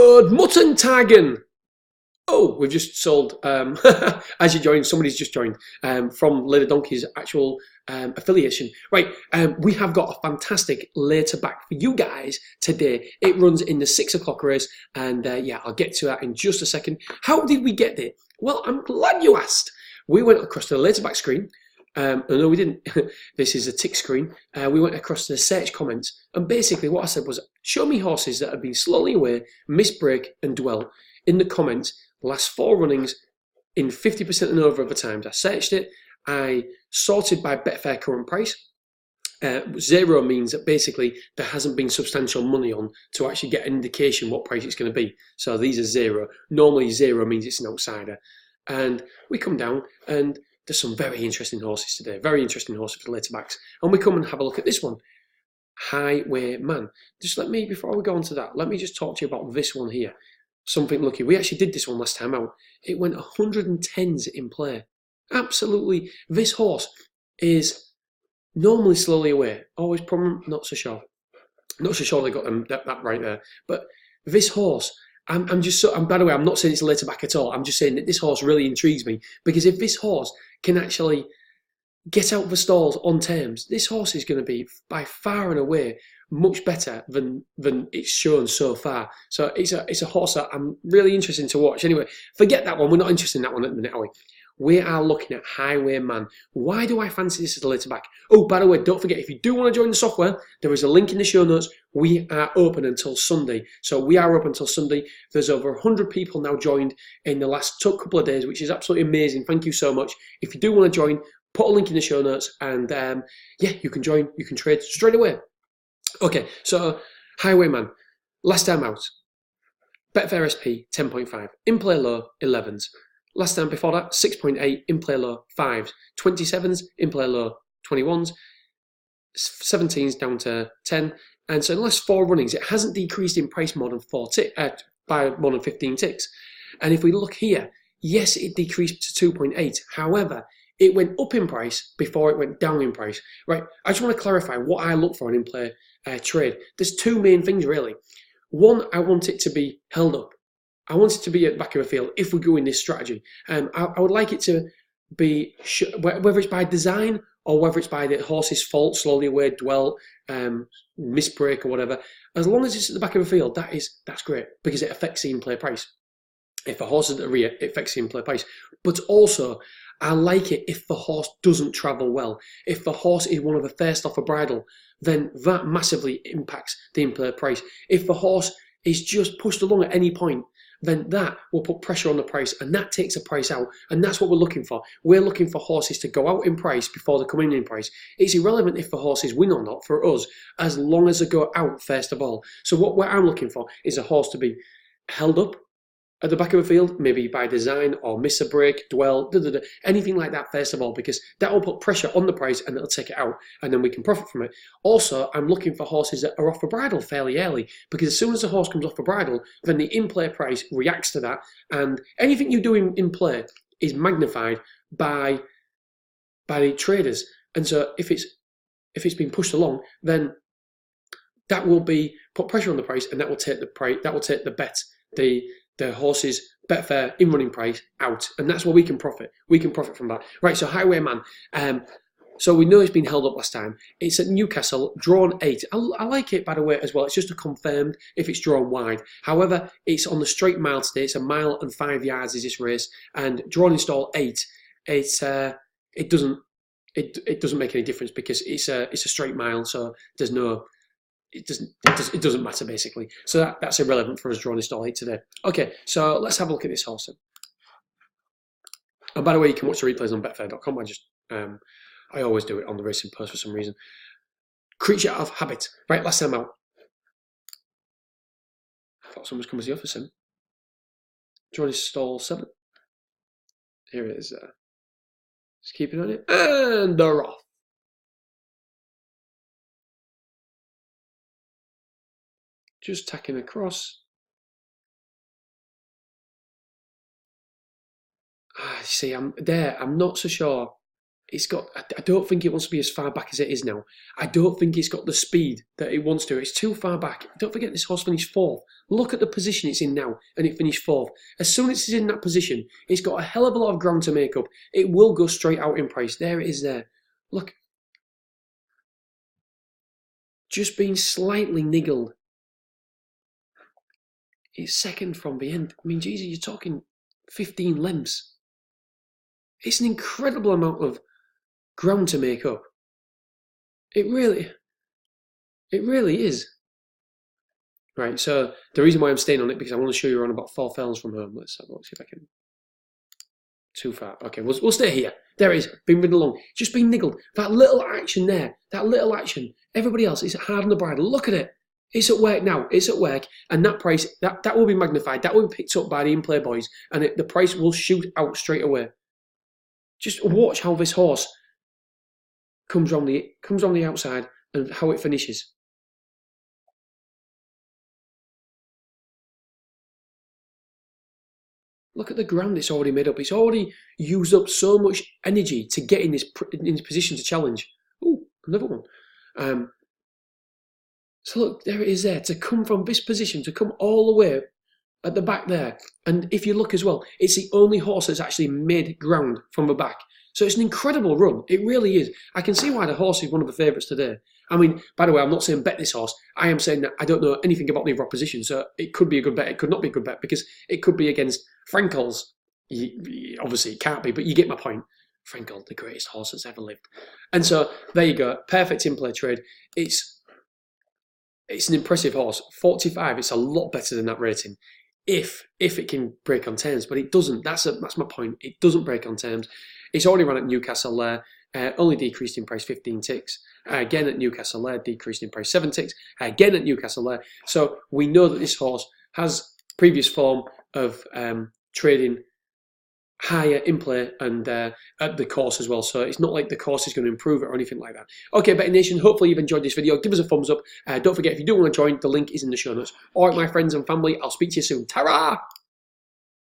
Good mutton tagging. Oh, we've just sold, as you joined, somebody's just joined from Leather Donkey's actual affiliation. Right, we have got a fantastic later back for you guys today. It runs in the 6 o'clock race, and yeah, I'll get to that in just a second. How did we get there? Well, I'm glad you asked. We went across to the later back screen. No, we didn't. This is a tick screen. We went across to the search comments, and basically what I said was, show me horses that have been slowly away, miss break, and dwell in the comments. Last 4 runnings in 50% and over of the times. I searched it. I sorted by Betfair current price. 0 means that basically there hasn't been substantial money on to actually get an indication what price it's going to be. So these are 0. Normally 0 means it's an outsider. And we come down and there's some very interesting horses today. Very interesting horses for the later backs. And we come and have a look at this one. Highwayman. Just let me, before we go on to that, let me just talk to you about this one here. Something lucky. We actually did this one last time out. It went 110s in play. Absolutely. This horse is normally slowly away. Always problem, not so sure. Not so sure they got them that right there. But this horse, I'm just so, and by the way, I'm not saying it's a later back at all. I'm just saying that this horse really intrigues me, because if this horse can actually get out of the stalls on terms, this horse is going to be by far and away much better than it's shown so far. So it's a horse that I'm really interested to watch. Anyway, forget that one. We're not interested in that one at the minute, are we? We are looking at Highwayman. Why do I fancy this as a later back? Oh, by the way, don't forget, if you do want to join the software, there is a link in the show notes. We are open until Sunday. So we are open until Sunday. There's over 100 people now joined in the last couple of days, which is absolutely amazing. Thank you so much. If you do want to join, put a link in the show notes, and yeah, you can join. You can trade straight away. Okay, so Highwayman, last time out, Betfair SP 10.5, in play low 11s. Last time before that, 6.8, in play low 5s, 27s, in play low 21s, 17s down to 10. And so in the last 4 runnings, it hasn't decreased in price more than by more than 15 ticks. And if we look here, yes, it decreased to 2.8. However, it went up in price before it went down in price. Right, I just want to clarify what I look for in in-play trade. There's 2 main things really. One, I want it to be held up. I want it to be at the back of the field if we go in this strategy. I would like it to be, whether it's by design or whether it's by the horse's fault, slowly away, dwell, misbreak or whatever. As long as it's at the back of the field, that's great, because it affects the in-play price. If a horse is at the rear, it affects the in-play price. But also, I like it if the horse doesn't travel well. If the horse is one of the first off a bridle, then that massively impacts the in-play price. If the horse is just pushed along at any point, then that will put pressure on the price, and that takes the price out. And that's what we're looking for. We're looking for horses to go out in price before they come in price. It's irrelevant if the horses win or not for us, as long as they go out first of all. So what I'm looking for is a horse to be held up at the back of the field, maybe by design, or miss a break, dwell, anything like that first of all, because that will put pressure on the price and it'll take it out, and then we can profit from it. Also, I'm looking for horses that are off the bridle fairly early, because as soon as the horse comes off the bridle, then the in-play price reacts to that, and anything you do in play is magnified by the traders. And so if it's been pushed along, then that will be put pressure on the price, and that will take the price, that will take the bet, the horse's Betfair in running price out, and that's where we can profit. We can profit from that. Right, so Highwayman. So we know it's been held up last time. It's at Newcastle, drawn 8. I like it, by the way, as well. It's just a confirmed if it's drawn wide. However, it's on the straight mile today. It's 1 mile and 5 yards is this race, and drawn in stall 8. It doesn't make any difference, because it's a straight mile, so there's no. It doesn't matter basically. So that's irrelevant for us drawing this stall 8 today. Okay, so let's have a look at this horse. And by the way, you can watch the replays on betfair.com. I always do it on the Racing Post for some reason. Creature of Habit. Right, last time out. I thought someone was coming to the office in. Drawing his stall 7. Here it is. Just keeping on it. And they're off. Just tacking across. See, I'm not so sure It's got. I don't think it wants to be as far back as it is now. I don't think it's got the speed that it wants to. It's too far back. Don't forget this horse finished fourth. Look at the position it's in now, and it finished fourth. As soon as it's in that position, it's got a hell of a lot of ground to make up. It will go straight out in price. There it is there. Look. Just being slightly niggled. It's second from the end. I mean, Jesus, you're talking 15 lengths. It's an incredible amount of ground to make up. It really is. Right, so the reason why I'm staying on it, because I want to show you around about 4 furlongs from home. Let's have a look, see if I can. Too far. Okay, we'll stay here. There it is, been ridden along. Just being niggled. That little action there, that little action. Everybody else is hard on the bridle. Look at it. It's at work now. It's at work. And that price, that will be magnified. That will be picked up by the in-play boys. And the price will shoot out straight away. Just watch how this horse comes on the outside and how it finishes. Look at the ground it's already made up. It's already used up so much energy to get in this position to challenge. Oh, another one. So look, there it is there. To come from this position, to come all the way at the back there. And if you look as well, it's the only horse that's actually made ground from the back. So it's an incredible run. It really is. I can see why the horse is one of the favourites today. I mean, by the way, I'm not saying bet this horse. I am saying that I don't know anything about the other opposition, so it could be a good bet. It could not be a good bet because it could be against Frankel's. Obviously, it can't be, but you get my point. Frankel, the greatest horse that's ever lived. And so there you go. Perfect in-play trade. It's an impressive horse. 45. It's a lot better than that rating. If it can break on terms, but it doesn't. That's my point. It doesn't break on terms. It's already run at Newcastle there. Only decreased in price 15 ticks. Again at Newcastle there, decreased in price 7 ticks. Again at Newcastle there. So we know that this horse has previous form of trading higher in play and at the course as well. So it's not like the course is going to improve it or anything like that. Okay, Betting Nation, hopefully you've enjoyed this video. Give us a thumbs up. Don't forget, if you do want to join, the link is in the show notes. All right, my friends and family, I'll speak to you soon. Ta-ra!